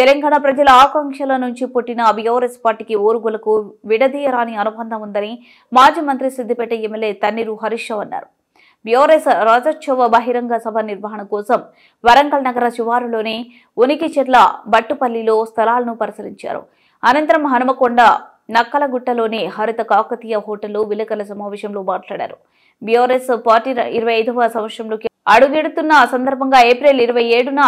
తెలంగాణ ప్రజల ఆకాంక్షల నుంచి పుట్టిన బీఆర్ఎస్ పార్టీకి ఓరుగులకు విడదీయరాని అనుబంధం ఉందని మాజీ మంత్రి సిద్దిపేట ఎమ్మెల్యే తన్నీరు హరీష్ రావు అన్నారు. బీఆర్ఎస్ రాజోత్సవ బహిరంగ సభ నిర్వహణ కోసం వరంగల్ నగర శివారులోని ఉనికిచెర్ల బట్టుపల్లిలో స్థలాలను పరిశీలించారు. అనంతరం హనుమకొండ నక్కలగుట్టలోని హరిత కాకతీయ హోటల్లో విలేకరుల సమావేశంలో మాట్లాడారు. బీఆర్ఎస్ పార్టీ 25వ సంవత్సరంలోకి అడుగెడుతున్న సందర్భంగా ఏప్రిల్ 27న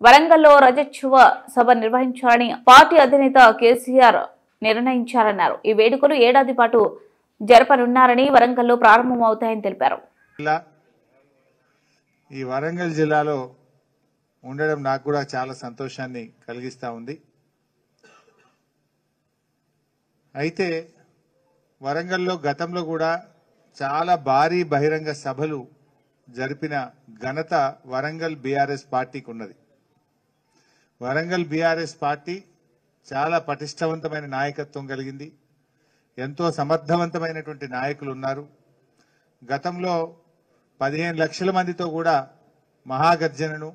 వరంగల్లో రాజోత్సవ సభ నిర్వహించాలని పార్టీ అధినేత కేసీఆర్ నిర్ణయించారన్నారు. ఈ వేడుకలు ఏడాది పాటు జరపనున్నారని వరంగల్లో ప్రారంభమవుతాయని తెలిపారు. ఈ వరంగల్ జిల్లాలో ఉండడం నాకు కూడా చాలా సంతోషాన్ని కలిగిస్తా ఉంది. అయితే వరంగల్లో గతంలో కూడా చాలా భారీ బహిరంగ సభలు జరిపిన ఘనత వరంగల్ బీఆర్ఎస్ పార్టీకి ఉన్నది. వరంగల్ బీఆర్ఎస్ పార్టీ చాలా పటిష్టవంతమైన నాయకత్వం కలిగింది. ఎంతో సమర్థవంతమైనటువంటి నాయకులు ఉన్నారు. గతంలో 15 లక్షల మందితో కూడా మహాగర్జనను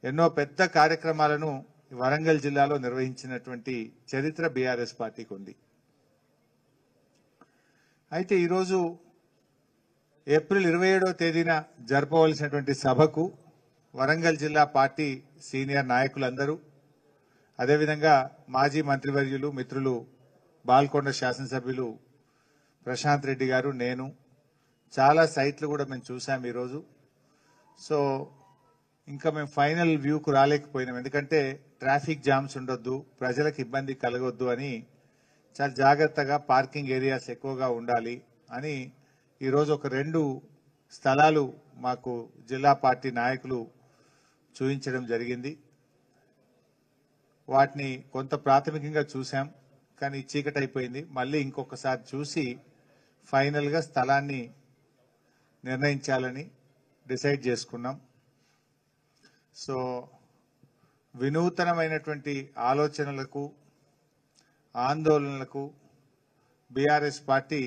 ఎన్నో పెద్ద కార్యక్రమాలను వరంగల్ జిల్లాలో నిర్వహించినటువంటి చరిత్ర బీఆర్ఎస్ పార్టీకి ఉంది. అయితే ఈరోజు ఏప్రిల్ 27వ తేదీన జరపవలసినటువంటి సభకు వరంగల్ జిల్లా పార్టీ సీనియర్ నాయకులందరూ, అదేవిధంగా మాజీ మంత్రివర్యులు మిత్రులు బాల్కొండ శాసనసభ్యులు ప్రశాంత్ రెడ్డి గారు, నేను చాలా సైట్లు కూడా మేము చూసాం ఈరోజు. సో ఇంకా మేము ఫైనల్ వ్యూకు రాలేకపోయినాం, ఎందుకంటే ట్రాఫిక్ జామ్స్ ఉండొద్దు, ప్రజలకు ఇబ్బంది కలగొద్దు అని చాలా జాగ్రత్తగా పార్కింగ్ ఏరియాస్ ఎక్కువగా ఉండాలి అని ఈరోజు ఒక 2 స్థలాలు మాకు జిల్లా పార్టీ నాయకులు చూపించడం జరిగింది. వాటిని కొంత ప్రాథమికంగా చూసాం, కానీ చీకటి అయిపోయింది. మళ్ళీ ఇంకొకసారి చూసి ఫైనల్గా స్థలాన్ని నిర్ణయించాలని డిసైడ్ చేసుకున్నాం. సో వినూతనమైనటువంటి ఆలోచనలకు, ఆందోళనలకు బీఆర్ఎస్ పార్టీ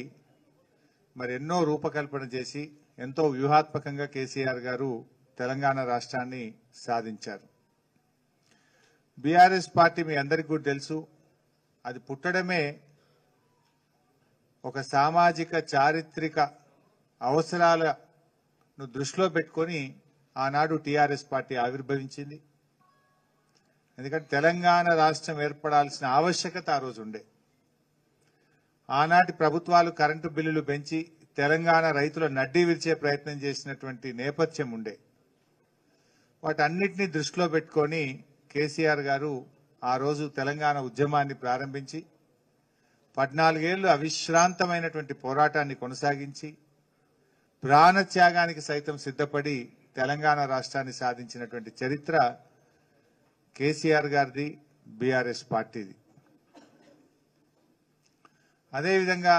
మరి ఎన్నో రూపకల్పన చేసి ఎంతో వ్యూహాత్మకంగా కేసీఆర్ గారు తెలంగాణ రాష్ట్రాన్ని సాధించారు. బీఆర్ఎస్ పార్టీ మీ అందరికీ కూడా తెలుసు, అది పుట్టడమే ఒక సామాజిక చారిత్రక అవసరాలను దృష్టిలో పెట్టుకొని ఆనాడు టీఆర్ఎస్ పార్టీ ఆవిర్భవించింది. ఎందుకంటే తెలంగాణ రాష్ట్రం ఏర్పడాల్సిన ఆవశ్యకత ఆ రోజు ఉండే. ఆనాటి ప్రభుత్వాలు కరెంటు బిల్లులు పెంచి తెలంగాణ రైతుల నడ్డి విరిచే ప్రయత్నం చేసినటువంటి నేపథ్యం ఉండే. వాటన్నిటినీ దృష్టిలో పెట్టుకొని కేసీఆర్ గారు ఆ రోజు తెలంగాణ ఉద్యమాన్ని ప్రారంభించి 14 ఏళ్లు అవిశ్రాంతమైనటువంటి పోరాటాన్ని కొనసాగించి ప్రాణత్యాగానికి సైతం సిద్ధపడి తెలంగాణ రాష్ట్రాన్ని సాధించినటువంటి చరిత్ర కేసీఆర్ గారిది, బీఆర్ఎస్ పార్టీది. అదేవిధంగా